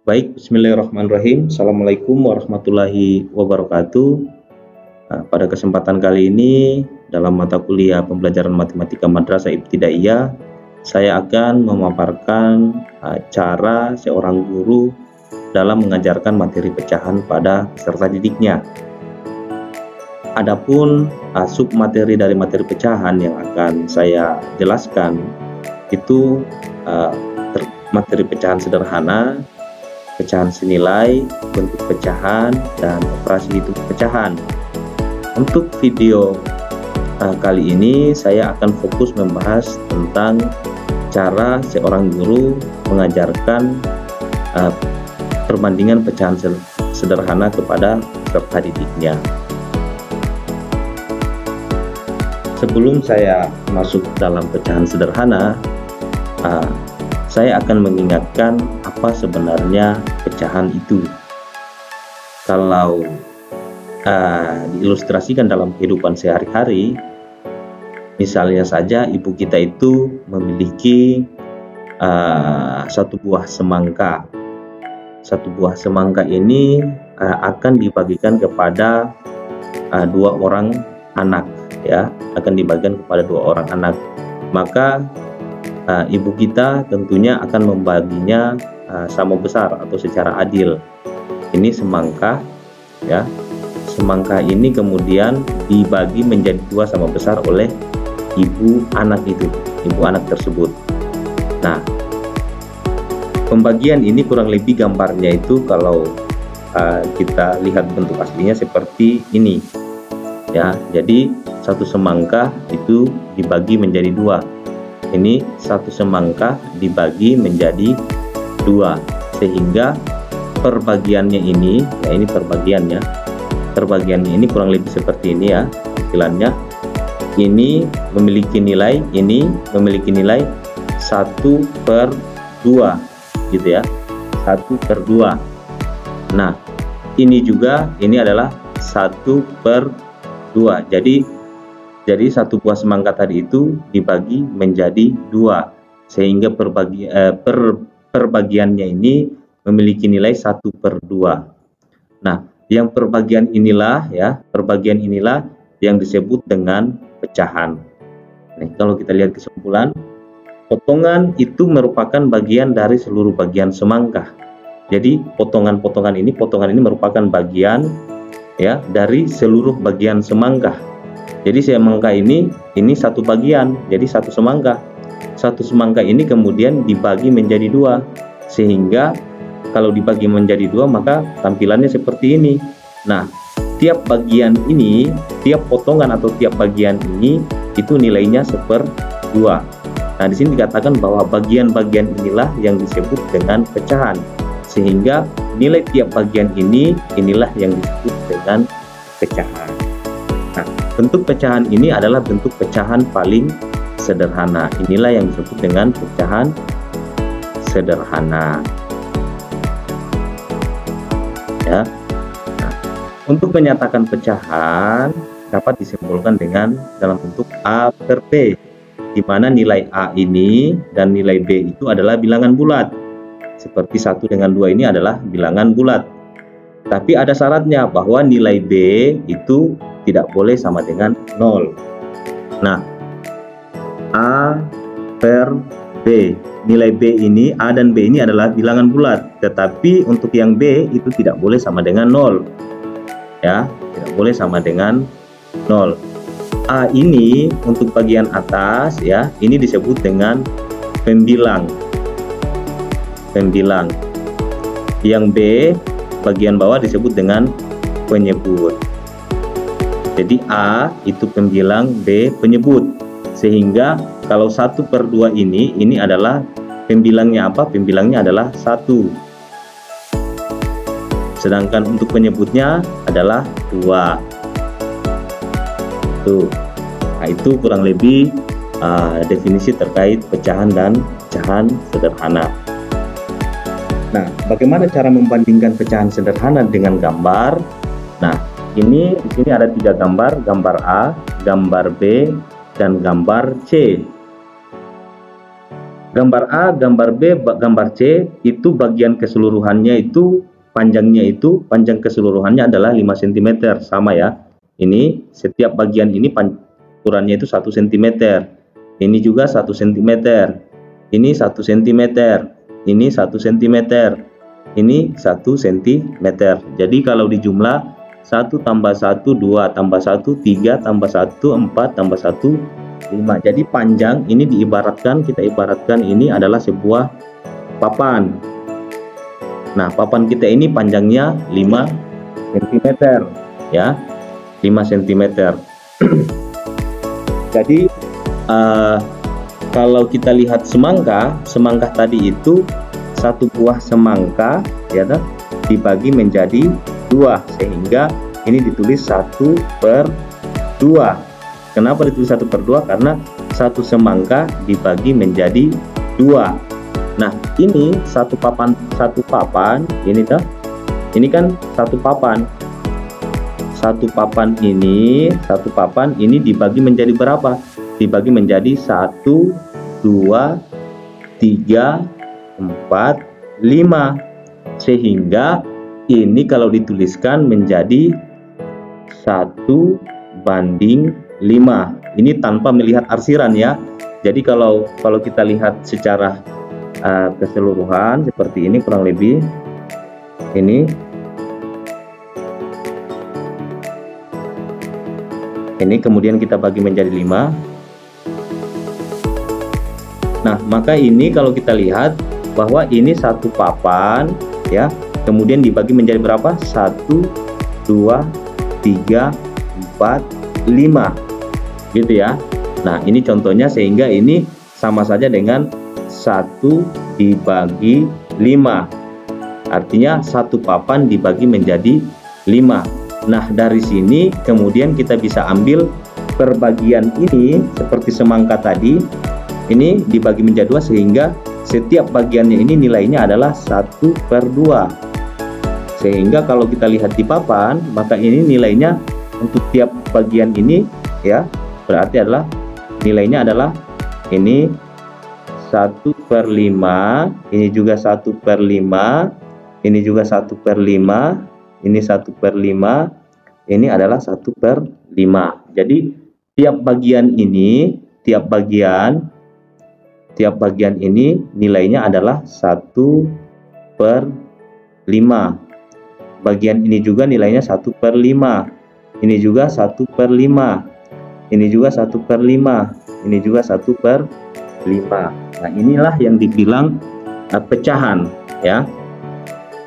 Baik, bismillahirrahmanirrahim. Assalamualaikum warahmatullahi wabarakatuh. Pada kesempatan kali ini, dalam mata kuliah pembelajaran matematika Madrasah Ibtidaiyah, saya akan memaparkan cara seorang guru dalam mengajarkan materi pecahan pada peserta didiknya. Adapun sub materi dari materi pecahan yang akan saya jelaskan itu materi pecahan sederhana, pecahan senilai, bentuk pecahan, dan operasi hitung pecahan. Untuk video kali ini saya akan fokus membahas tentang cara seorang guru mengajarkan perbandingan pecahan sederhana kepada peserta didiknya. Sebelum saya masuk dalam pecahan sederhana, saya akan mengingatkan apa sebenarnya pecahan itu. Kalau diilustrasikan dalam kehidupan sehari-hari, misalnya saja ibu kita itu memiliki satu buah semangka. Satu buah semangka ini akan dibagikan kepada dua orang anak, ya, akan dibagikan kepada dua orang anak. Maka ibu kita tentunya akan membaginya sama besar atau secara adil. Ini semangka, ya. Semangka ini kemudian dibagi menjadi dua sama besar oleh ibu anak tersebut. Nah, pembagian ini kurang lebih gambarnya itu kalau kita lihat bentuk aslinya seperti ini, ya. Jadi satu semangka itu dibagi menjadi dua. Ini satu semangka dibagi menjadi dua, sehingga perbagiannya ini, ya, ini perbagiannya ini kurang lebih seperti ini, ya, tampilannya. Ini memiliki nilai, ini memiliki nilai 1/2, gitu ya, 1/2. Nah, ini juga, ini adalah 1/2. Jadi satu buah semangka tadi itu dibagi menjadi dua, sehingga perbagiannya ini memiliki nilai 1/2. Nah, yang perbagian inilah yang disebut dengan pecahan. Nah, kalau kita lihat kesimpulan, potongan itu merupakan bagian dari seluruh bagian semangka. Jadi potongan ini merupakan bagian, ya, dari seluruh bagian semangka. Jadi semangka ini satu bagian, jadi satu semangka. Satu semangka ini kemudian dibagi menjadi dua, sehingga kalau dibagi menjadi dua maka tampilannya seperti ini. Nah, tiap bagian ini, tiap potongan atau tiap bagian ini itu nilainya 1/2. Nah, di sini dikatakan bahwa bagian-bagian inilah yang disebut dengan pecahan, sehingga nilai tiap bagian inilah yang disebut dengan pecahan. Nah, bentuk pecahan ini adalah bentuk pecahan paling sederhana. Inilah yang disebut dengan pecahan sederhana. Ya. Nah, untuk menyatakan pecahan dapat disimpulkan dalam bentuk A/B, di mana nilai A ini dan nilai B itu adalah bilangan bulat. Seperti 1 dengan 2 ini adalah bilangan bulat. Tapi ada syaratnya bahwa nilai B itu tidak boleh sama dengan 0. Nah, A/B, nilai B ini, A dan B ini adalah bilangan bulat, tetapi untuk yang B itu tidak boleh sama dengan 0, ya, tidak boleh sama dengan 0. A ini untuk bagian atas, ya, ini disebut dengan pembilang. Yang B bagian bawah disebut dengan penyebut. Jadi A itu pembilang, B penyebut, sehingga kalau 1/2 ini adalah pembilangnya apa? Pembilangnya adalah 1. Sedangkan untuk penyebutnya adalah 2. Tuh. Nah, itu kurang lebih definisi terkait pecahan dan pecahan sederhana. Nah, bagaimana cara membandingkan pecahan sederhana dengan gambar? Nah, di sini ada 3 gambar, gambar A, gambar B, dan gambar C. gambar A, gambar B, gambar C itu bagian keseluruhannya itu panjang keseluruhannya adalah 5 cm, sama ya. Ini setiap bagian ini ukurannya itu 1 cm. Ini juga 1 cm. Ini 1 cm. Ini 1 cm. Ini 1 cm. Jadi kalau dijumlah 1 tambah 1 2 tambah 1 3 tambah 1 4 tambah 1 5. Jadi panjang ini kita ibaratkan ini adalah sebuah papan. Nah, papan kita ini panjangnya 5 cm ya. 5 cm. Jadi kalau kita lihat semangka tadi itu satu buah semangka ya dibagi menjadi 2, sehingga ini ditulis 1/2. Kenapa ditulis 1/2? Karena satu semangka dibagi menjadi 2. Nah, ini satu papan ini ini kan satu papan. Satu papan ini dibagi menjadi berapa? Dibagi menjadi 1 2 3 4 5. Sehingga ini kalau dituliskan menjadi 1/5. Ini tanpa melihat arsiran ya. Jadi kalau kita lihat secara keseluruhan seperti ini kurang lebih ini kemudian kita bagi menjadi 5. Nah, maka ini kalau kita lihat bahwa ini satu papan ya, kemudian dibagi menjadi berapa? 1 2 3 4 5 gitu ya. Nah, ini contohnya, sehingga ini sama saja dengan 1 dibagi 5. Artinya satu papan dibagi menjadi 5. Nah, dari sini kemudian kita bisa ambil perbagian ini seperti semangka tadi. Ini dibagi menjadi 2, sehingga setiap bagiannya ini nilainya adalah 1/2. Sehingga kalau kita lihat di papan, maka ini nilainya untuk tiap bagian ini ya, berarti adalah nilainya adalah ini 1/5, ini juga 1/5, ini juga 1/5, ini 1/5, ini adalah 1/5. Jadi tiap bagian ini nilainya adalah 1/5. Bagian ini juga nilainya 1/5. Ini juga 1/5. Ini juga 1/5. Ini juga 1/5. Nah, inilah yang dibilang pecahan ya.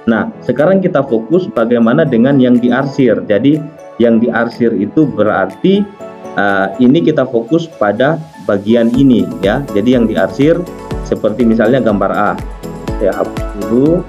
Nah, sekarang kita fokus bagaimana dengan yang diarsir. Jadi yang diarsir itu berarti ini kita fokus pada bagian ini ya. Jadi yang diarsir seperti misalnya gambar A. Saya hapus dulu.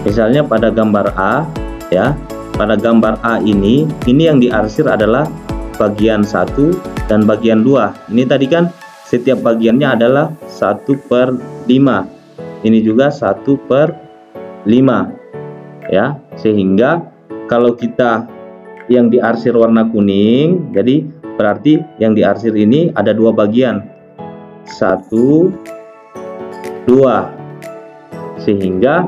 Misalnya pada gambar A ya, pada gambar A ini yang diarsir adalah bagian 1 dan bagian 2. Ini tadi kan setiap bagiannya adalah 1/5. Ini juga 1/5 ya. Sehingga kalau kita yang diarsir warna kuning, jadi berarti yang diarsir ini ada 2 bagian, 1 2. Sehingga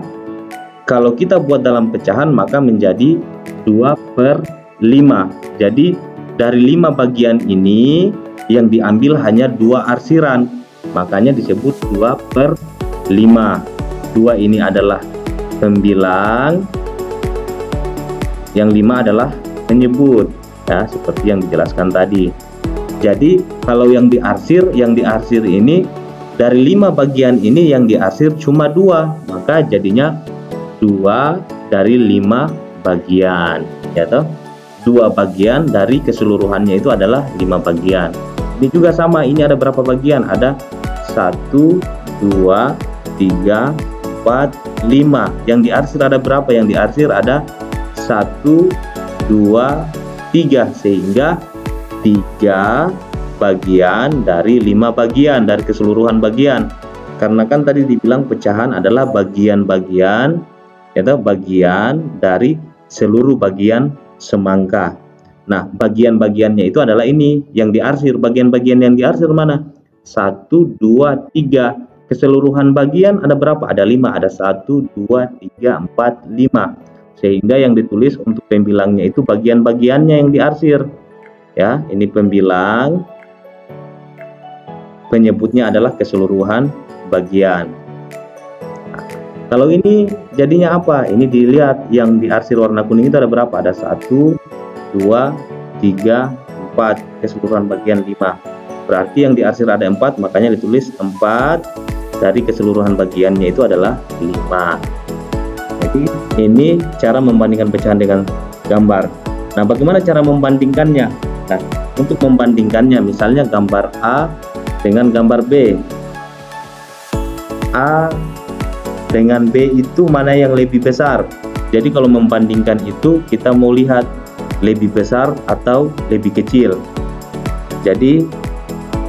kalau kita buat dalam pecahan maka menjadi 2/5. Jadi dari 5 bagian ini yang diambil hanya 2 arsiran, makanya disebut 2/5. 2 ini adalah pembilang, yang 5 adalah penyebut ya, seperti yang dijelaskan tadi. Jadi kalau yang diarsir ini dari 5 bagian ini yang diarsir cuma 2, maka jadinya 2 dari 5 bagian ya toh. 2 bagian dari keseluruhannya itu adalah 5 bagian. Ini juga sama, ini ada berapa bagian? Ada 1 2 3 4 5. Yang diarsir ada berapa? Yang diarsir ada 1 2 3, sehingga 3 bagian dari 5 bagian dari keseluruhan bagian. Karena kan tadi dibilang pecahan adalah bagian-bagian, yaitu bagian dari seluruh bagian semangka. Nah, bagian-bagiannya itu adalah ini yang diarsir. Bagian-bagian yang diarsir mana? 1, 2, 3. Keseluruhan bagian ada berapa? Ada 5. Ada 1, 2, 3, 4, 5. Sehingga yang ditulis untuk pembilangnya itu bagian-bagiannya yang diarsir. Ya, ini pembilang. Penyebutnya adalah keseluruhan bagian. Nah, kalau ini jadinya apa? Ini dilihat yang diarsir warna kuning itu ada berapa? Ada 1, 2, 3, 4. Keseluruhan bagian 5. Berarti yang diarsir ada 4, makanya ditulis 4 dari keseluruhan bagiannya itu adalah 5. Jadi ini cara membandingkan pecahan dengan gambar. Nah, bagaimana cara membandingkannya? Nah, untuk membandingkannya misalnya gambar A dengan gambar B. A dengan B itu mana yang lebih besar? Jadi kalau membandingkan itu kita mau lihat lebih besar atau lebih kecil. Jadi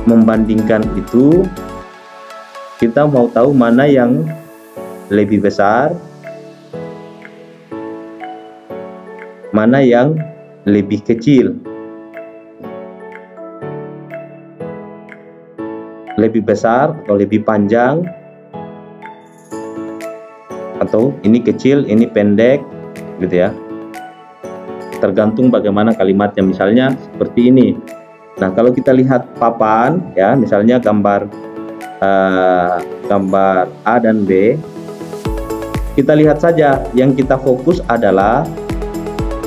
membandingkan itu kita mau tahu mana yang lebih besar, mana yang lebih kecil. Lebih besar atau lebih panjang, atau ini kecil, ini pendek, gitu ya. Tergantung bagaimana kalimatnya. Misalnya seperti ini. Nah, kalau kita lihat papan, ya, misalnya gambar A dan B, kita lihat saja. Yang kita fokus adalah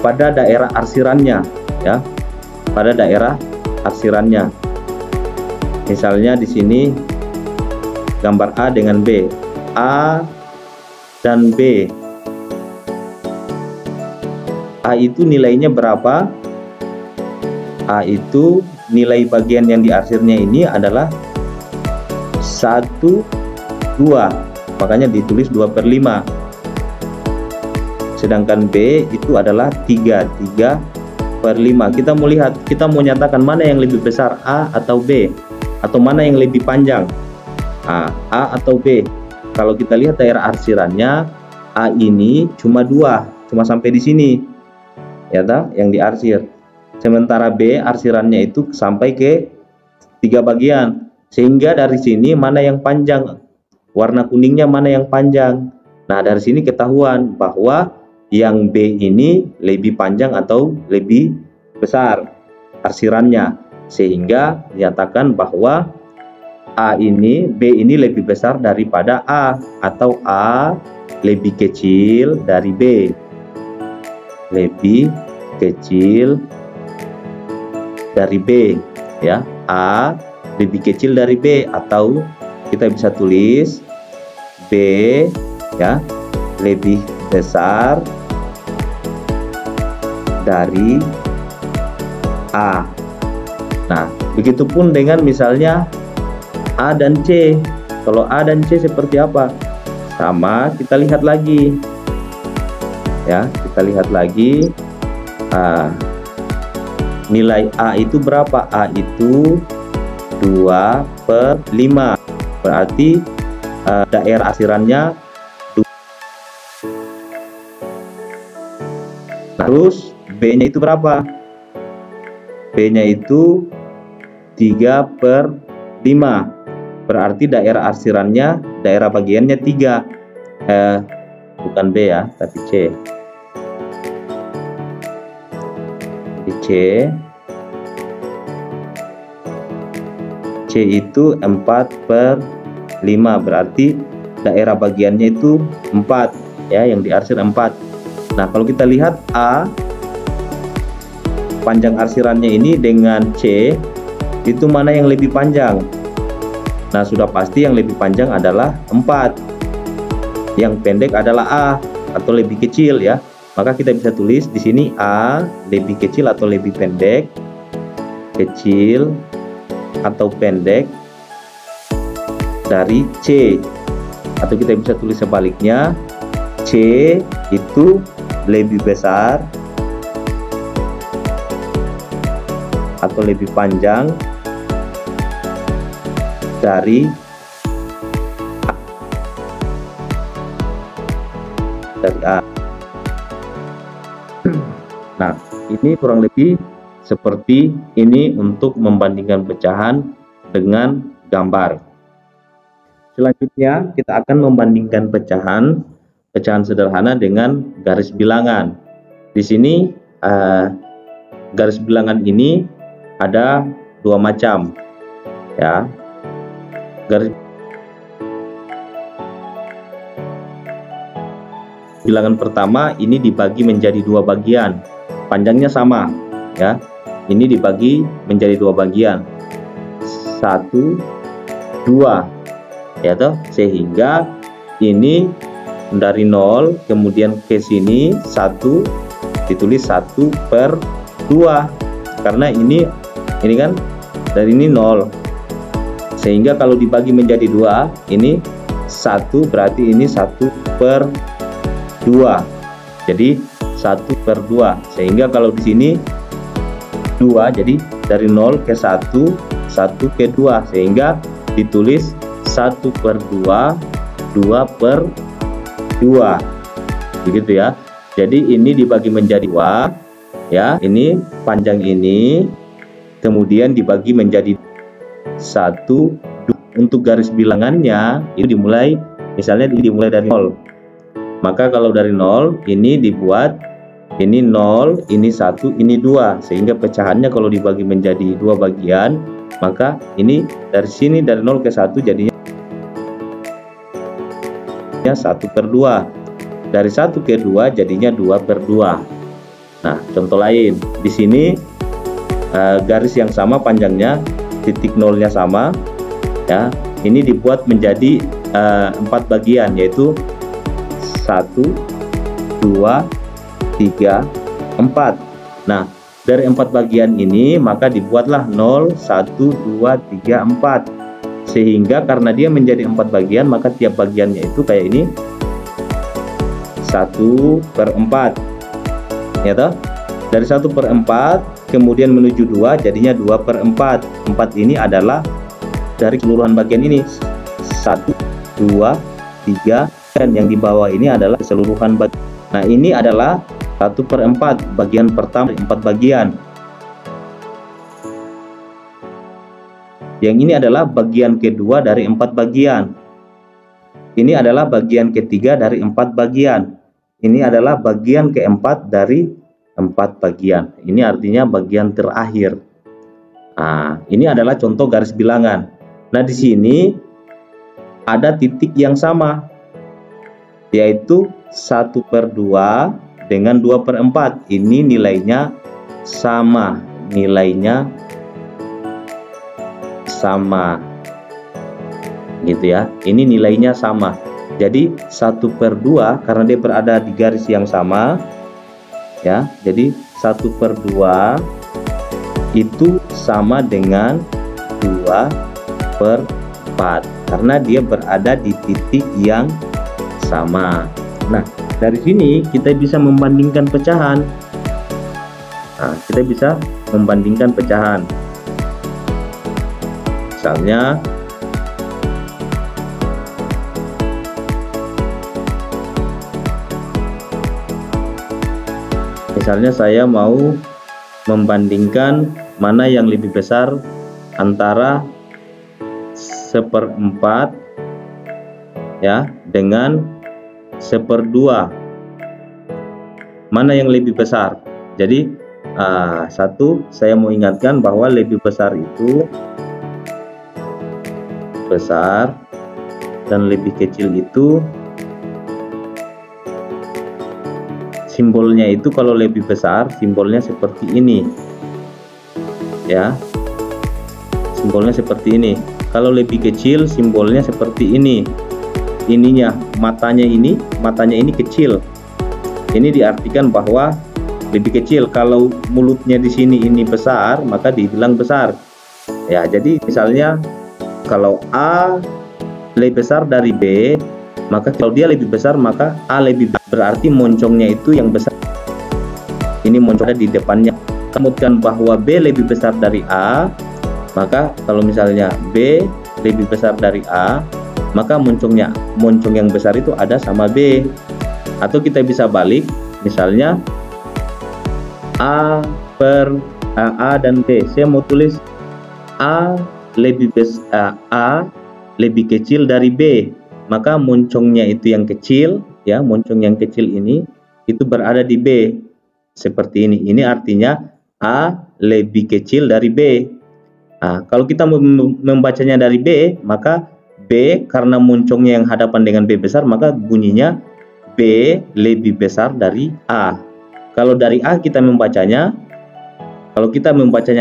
pada daerah arsirannya, ya, pada daerah arsirannya. Misalnya di sini gambar A dengan B, A dan B. A itu nilainya berapa? A itu nilai bagian yang diarsirnya ini adalah 1, 2. Makanya ditulis 2/5. Sedangkan B itu adalah 3/5. Kita mau lihat, kita mau nyatakan mana yang lebih besar, A atau B, atau mana yang lebih panjang, A atau B. Kalau kita lihat daerah arsirannya, A ini cuma 2, cuma sampai di sini, ya ta, yang diarsir. Sementara B arsirannya itu sampai ke 3 bagian. Sehingga dari sini mana yang panjang, warna kuningnya mana yang panjang. Nah, dari sini ketahuan bahwa yang B ini lebih panjang atau lebih besar arsirannya. Sehingga dinyatakan bahwa B ini lebih besar daripada A, atau A lebih kecil dari B. Lebih kecil dari B, ya. A lebih kecil dari B, atau kita bisa tulis B, ya, lebih besar dari A. Nah, begitupun dengan misalnya A dan C. Kalau A dan C seperti apa? Sama, kita lihat lagi. Ya, kita lihat lagi. Nilai A itu berapa? A itu 2/5. Berarti daerah arsirannya 2. Terus B-nya itu berapa? B-nya itu 3/5. Berarti daerah arsirannya, daerah bagiannya 3. Bukan B ya, tapi C. Di C itu 4/5. Berarti daerah bagiannya itu 4, ya, yang diarsir 4. Nah, kalau kita lihat A, panjang arsirannya ini dengan C, itu mana yang lebih panjang? Nah, sudah pasti yang lebih panjang adalah 4. Yang pendek adalah A, atau lebih kecil, ya. Maka kita bisa tulis di sini A lebih kecil atau lebih pendek, kecil atau pendek dari C. Atau kita bisa tulis sebaliknya, C itu lebih besar atau lebih panjang dari A. Nah, ini kurang lebih seperti ini untuk membandingkan pecahan dengan gambar. Selanjutnya kita akan membandingkan pecahan sederhana dengan garis bilangan. Di sini garis bilangan ini ada dua macam, ya. Garis bilangan pertama ini dibagi menjadi dua bagian, panjangnya sama, ya. Ini dibagi menjadi dua bagian, 1, 2, ya toh, sehingga ini dari 0 kemudian ke sini 1 ditulis 1/2, karena ini kan dari ini 0, sehingga kalau dibagi menjadi 2 ini 1, berarti ini 1/2, jadi 1/2, sehingga kalau di sini 2, jadi dari 0 ke 1, 1 ke 2, sehingga ditulis 1/2, 2/2, begitu ya. Jadi ini dibagi menjadi 2, ya, ini panjang ini kemudian dibagi menjadi 1. Untuk garis bilangannya itu dimulai, misalnya dimulai dari 0, maka kalau dari 0 ini dibuat ini 0, ini 1, ini 2, sehingga pecahannya kalau dibagi menjadi dua bagian, maka ini dari sini dari 0 ke 1 jadinya 1/2, dari 1 ke 2 jadinya 2/2. Nah, contoh lain di sini garis yang sama panjangnya, titik nolnya sama, ya. Ini dibuat menjadi 4 bagian, yaitu 1, 2, 3, 4. Nah, dari 4 bagian ini maka dibuatlah 0, 1, 2, 3, 4, sehingga karena dia menjadi 4 bagian maka tiap bagiannya itu kayak ini 1/4, ya toh. Dari 1/4 kemudian menuju 2 jadinya 2/4. 4 ini adalah dari keseluruhan bagian ini, 1, 2, 3, dan yang di bawah ini adalah keseluruhan bagian. Nah, ini adalah 1/4, bagian pertama dari 4 bagian. Yang ini adalah bagian kedua dari 4 bagian. Ini adalah bagian ketiga dari 4 bagian. Ini adalah bagian keempat dari 4 bagian. Ini artinya bagian terakhir. Nah, ini adalah contoh garis bilangan. Nah, di sini ada titik yang sama, yaitu 1/2 dengan 2/4. Ini nilainya sama, gitu ya. Ini nilainya sama. Jadi 1/2 karena dia berada di garis yang sama, ya. Jadi 1/2 itu sama dengan 2/4 karena dia berada di titik yang sama. Nah, dari sini kita bisa membandingkan pecahan. Nah, kita bisa membandingkan pecahan. Misalnya saya mau membandingkan mana yang lebih besar antara 1/4, ya, dengan 1/2. Mana yang lebih besar? Jadi satu, saya mau ingatkan bahwa lebih besar itu besar dan lebih kecil itu simbolnya itu, kalau lebih besar simbolnya seperti ini, ya, simbolnya seperti ini. Kalau lebih kecil simbolnya seperti ini. Ininya matanya ini kecil. Ini diartikan bahwa lebih kecil. Kalau mulutnya di sini ini besar maka dibilang besar, ya. Jadi misalnya kalau A lebih besar dari B, maka kalau dia lebih besar maka A lebih besar, berarti moncongnya itu yang besar. Ini moncongnya di depannya. Kemudian bahwa B lebih besar dari A, maka kalau misalnya B lebih besar dari A, maka moncong yang besar itu ada sama B. Atau kita bisa balik, misalnya A dan B. Saya mau tulis A lebih kecil dari B, maka moncongnya itu yang kecil, ya, moncong yang kecil ini itu berada di B. Seperti ini. Ini artinya A lebih kecil dari B. Nah, kalau kita membacanya dari B, maka B karena moncongnya yang hadapan dengan B besar, maka bunyinya B lebih besar dari A. Kalau dari A kita membacanya,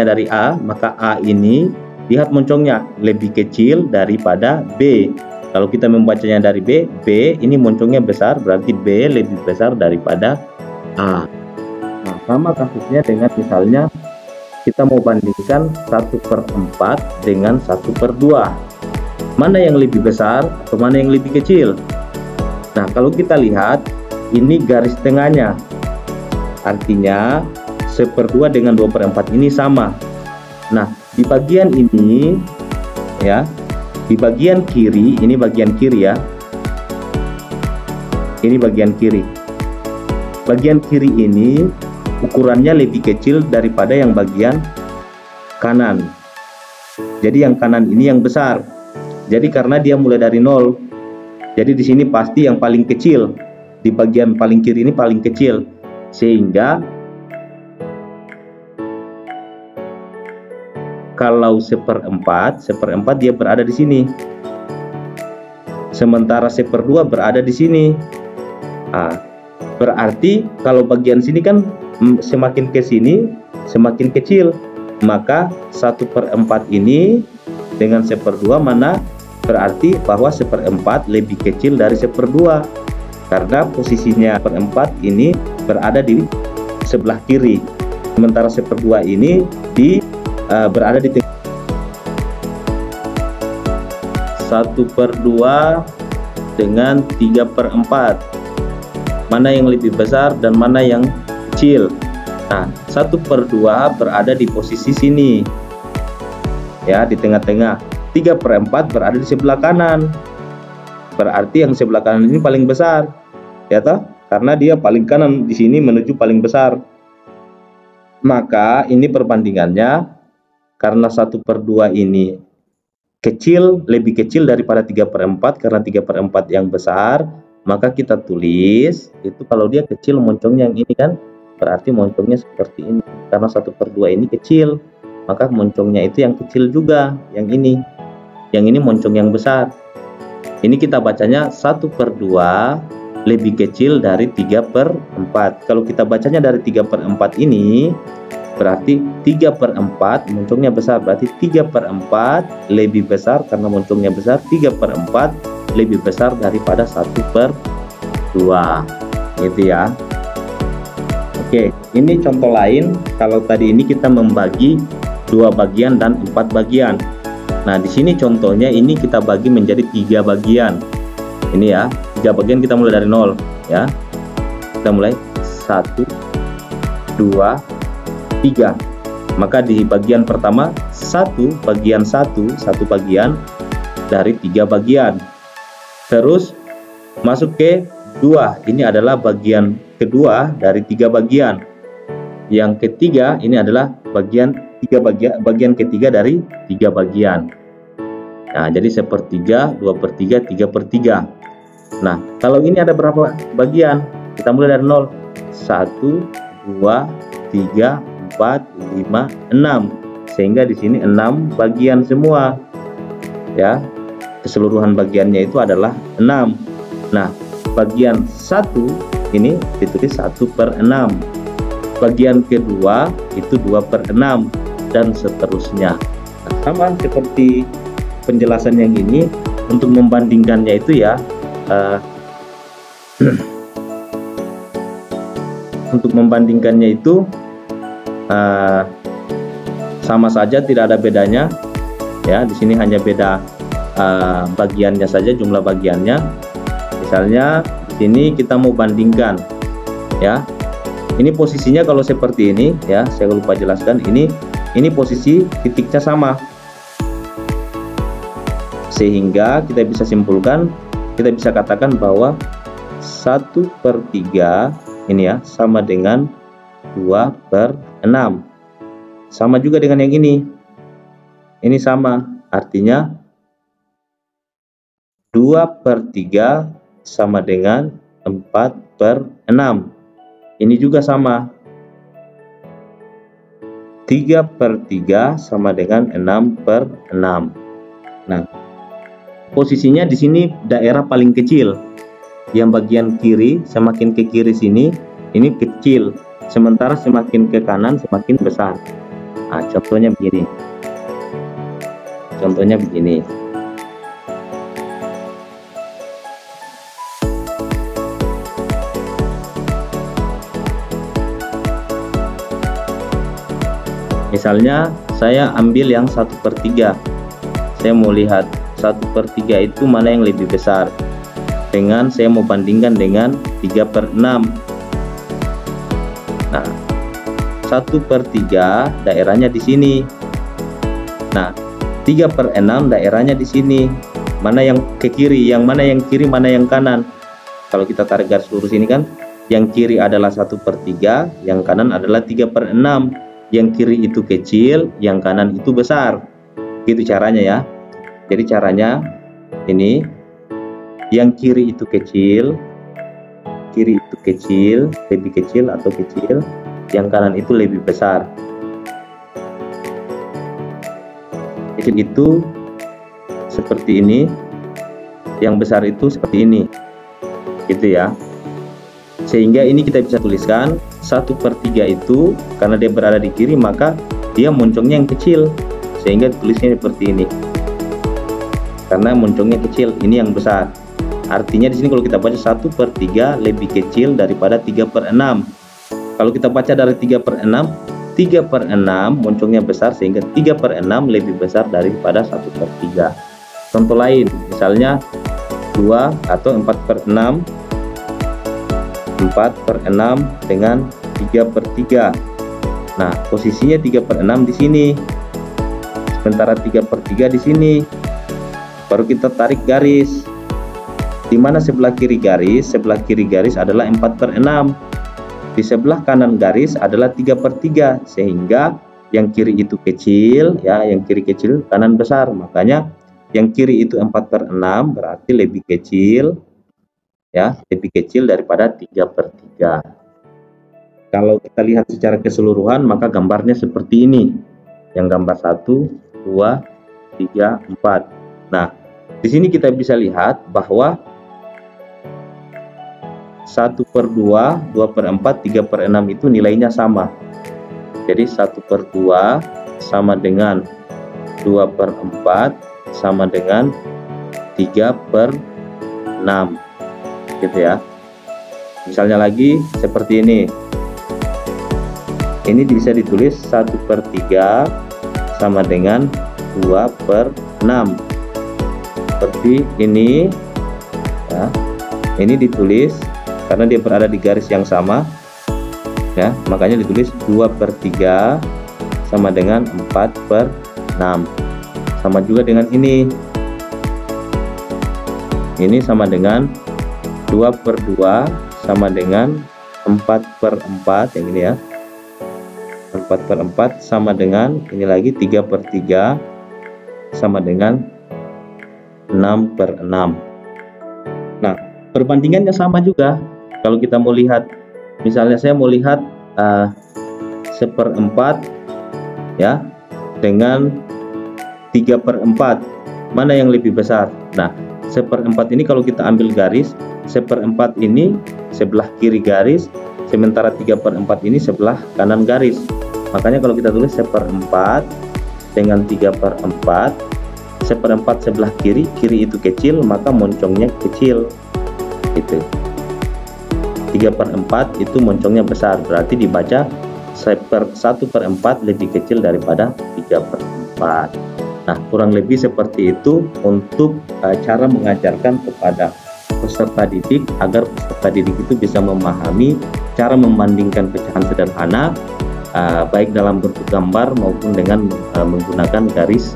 dari A, maka A ini lihat moncongnya lebih kecil daripada B. Kalau kita membacanya dari B ini moncongnya besar, berarti B lebih besar daripada A. Nah, sama kasusnya dengan misalnya kita mau bandingkan 1/4 dengan 1/2. Mana yang lebih besar atau mana yang lebih kecil? Nah, kalau kita lihat ini garis tengahnya, artinya 1/2 dengan 2/4 ini sama. Nah, di bagian ini, ya, di bagian kiri, ini bagian kiri ya, ini bagian kiri. Bagian kiri ini ukurannya lebih kecil daripada yang bagian kanan. Jadi yang kanan ini yang besar. Jadi karena dia mulai dari 0, jadi di sini pasti yang paling kecil, di bagian paling kiri ini paling kecil, sehingga kalau 1/4 dia berada di sini, sementara 1/2 berada di sini. Nah, berarti kalau bagian sini kan semakin ke sini semakin kecil, maka 1/4 ini dengan 1/2 mana berarti bahwa 1/4 lebih kecil dari 1/2, karena posisinya 1/4 ini berada di sebelah kiri, sementara 1/2 ini berada di tengah. 1/2 dengan 3/4, mana yang lebih besar dan mana yang kecil? Nah, 1/2 berada di posisi sini, ya, di tengah-tengah. 3/4 berada di sebelah kanan, berarti yang sebelah kanan ini paling besar, ya toh, karena dia paling kanan di sini menuju paling besar. Maka ini perbandingannya, karena 1/2 ini kecil, lebih kecil daripada 3/4, karena 3/4 yang besar, maka kita tulis itu kalau dia kecil moncongnya yang ini kan, berarti moncongnya seperti ini. Karena 1/2 ini kecil, maka moncongnya itu yang kecil juga, yang ini moncong yang besar. Ini kita bacanya 1/2 lebih kecil dari 3/4. Kalau kita bacanya dari 3/4 ini, berarti 3/4 moncongnya besar, berarti 3/4 lebih besar karena moncongnya besar, 3/4 lebih besar daripada 1/2, gitu ya. Oke, ini contoh lain. Kalau tadi ini kita membagi 2 bagian dan 4 bagian. Nah, di sini contohnya ini kita bagi menjadi 3 bagian. Ini ya, 3 bagian, kita mulai dari 0 ya. Kita mulai 1, 2, 3. Maka di bagian pertama 1 bagian dari 3 bagian. Terus masuk ke 2. Ini adalah bagian kedua dari 3 bagian. Yang ketiga ini adalah bagian ketiga dari 3 bagian. Nah, jadi 1/3, 2/3, 3/3. Nah, kalau ini ada berapa bagian? Kita mulai dari 0. 1, 2, 3, 4, 5, 6. Sehingga di sini 6 bagian semua. Ya. Keseluruhan bagiannya itu adalah 6. Nah, bagian 1 ini ditulis 1/6. Bagian kedua itu 2/6 dan seterusnya. Nah, sama seperti penjelasan yang ini, untuk membandingkannya itu ya, untuk membandingkannya itu sama saja, tidak ada bedanya ya. Di sini hanya beda bagiannya saja, jumlah bagiannya. Misalnya di sini kita mau bandingkan ya, ini posisinya kalau seperti ini ya, saya lupa jelaskan, ini posisi titiknya sama Sehingga kita bisa simpulkan, kita bisa katakan bahwa 1/3 ini ya sama dengan 2/6. Sama juga dengan yang ini. Ini sama, artinya 2/3 sama dengan 4/6. Ini juga sama. 3/3 sama dengan 6/6. Nah, posisinya di sini daerah paling kecil. Yang bagian kiri, semakin ke kiri sini, ini kecil. Sementara semakin ke kanan, semakin besar. Nah, contohnya begini. Contohnya begini. Misalnya, saya ambil yang 1/3. Saya mau lihat 1/3 itu mana yang lebih besar. Dengan saya mau bandingkan dengan 3/6. Nah, 1/3 daerahnya di sini. Nah, 3/6 daerahnya di sini. Mana yang ke kiri, yang mana yang kiri, mana yang kanan. Kalau kita tarik garis lurus ini kan, yang kiri adalah 1/3, yang kanan adalah 3/6. Yang kiri itu kecil, yang kanan itu besar. Gitu caranya ya. Jadi caranya ini. Yang kiri itu kecil, lebih kecil atau kecil, yang kanan itu lebih besar. Kecil itu seperti ini, yang besar itu seperti ini, gitu ya. Sehingga ini kita bisa tuliskan 1/3 itu karena dia berada di kiri, maka dia moncongnya yang kecil, sehingga tulisnya seperti ini. Karena moncongnya kecil, ini yang besar. Artinya di sini kalau kita baca 1/3 lebih kecil daripada 3/6. Kalau kita baca dari 3/6, 3/6 moncongnya besar, sehingga 3/6 lebih besar daripada 1/3. Contoh lain, misalnya 2 atau 4/6. 4/6 dengan 3/3. Nah, posisinya 3/6 di sini. Sementara 3/3 di sini. Baru kita tarik garis. Di mana sebelah kiri garis? Sebelah kiri garis adalah 4/6. Di sebelah kanan garis adalah 3/3, sehingga yang kiri itu kecil, ya, yang kiri kecil, kanan besar. Makanya yang kiri itu 4/6 berarti lebih kecil, ya, lebih kecil daripada 3/3. Kalau kita lihat secara keseluruhan, maka gambarnya seperti ini. Yang gambar 1, 2, 3, 4. Nah, di sini kita bisa lihat bahwa 1/2, 2/4, 3/6 itu nilainya sama. Jadi 1/2 sama dengan 2/4 sama dengan 3/6, gitu ya. Misalnya lagi seperti ini. Ini bisa ditulis 1/3 sama dengan 2/6. Seperti ini ya. Ini ditulis karena dia berada di garis yang sama, ya, makanya ditulis 2/3 sama dengan 4/6. Sama juga dengan ini sama dengan 2/2 sama dengan 4/4, yang ini ya. 4/4 sama dengan ini lagi 3/3 sama dengan 6/6. Nah, perbandingannya sama juga. Kalau kita mau lihat, misalnya saya mau lihat 1/4 ya dengan 3/4, mana yang lebih besar? Nah, 1/4 ini kalau kita ambil garis, 1/4 ini sebelah kiri garis, sementara 3/4 ini sebelah kanan garis. Makanya kalau kita tulis 1/4 dengan 3/4, 1/4 sebelah kiri itu kecil, maka moncongnya kecil, gitu. 3/4 itu moncongnya besar, berarti dibaca 1/4 lebih kecil daripada 3/4. Nah, kurang lebih seperti itu untuk cara mengajarkan kepada peserta didik, agar peserta didik itu bisa memahami cara membandingkan pecahan sederhana, baik dalam bentuk gambar maupun dengan menggunakan garis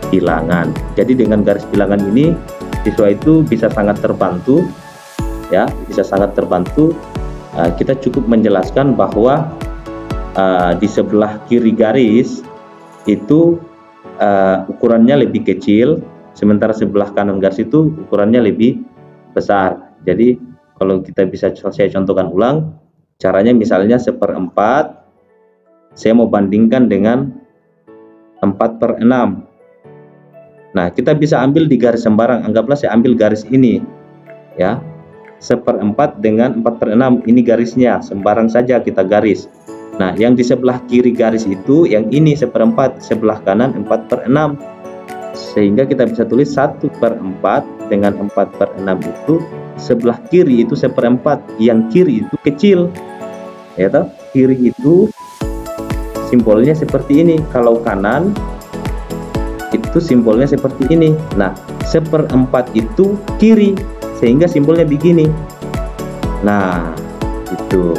bilangan. Jadi dengan garis bilangan ini siswa itu bisa sangat terbantu, ya, bisa sangat terbantu. Kita cukup menjelaskan bahwa di sebelah kiri garis itu ukurannya lebih kecil, sementara sebelah kanan garis itu ukurannya lebih besar. Jadi kalau kita bisa saya contohkan ulang, caranya misalnya 1/4 saya mau bandingkan dengan 4/6. Nah, kita bisa ambil di garis sembarang. Anggaplah saya ambil garis ini, ya, 1/4 dengan 4/6. Ini garisnya, sembarang saja kita garis. Nah, yang di sebelah kiri garis itu, yang ini 1/4, sebelah kanan 4/6. Sehingga kita bisa tulis 1/4 dengan 4/6 itu sebelah kiri itu 1/4, yang kiri itu kecil, ya toh. Kiri itu simbolnya seperti ini. Kalau kanan itu simbolnya seperti ini. Nah, 1/4 itu kiri, sehingga simbolnya begini. Nah, itu.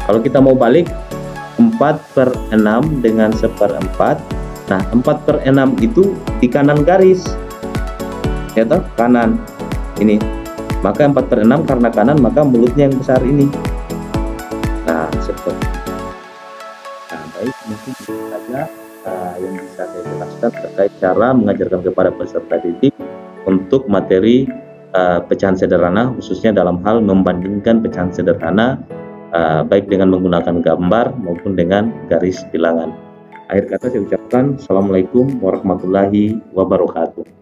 Kalau kita mau balik 4/6 dengan 1/4. Nah, 4/6 itu di kanan garis, ya toh, kanan ini. Maka 4/6 karena kanan, maka mulutnya yang besar ini. Nah, seperti. Nah, baik, mungkin itu saja yang bisa saya jelaskan terkait cara mengajarkan kepada peserta didik untuk materi pecahan sederhana, khususnya dalam hal membandingkan pecahan sederhana baik dengan menggunakan gambar maupun dengan garis bilangan. Akhir kata saya ucapkan Assalamualaikum warahmatullahi wabarakatuh.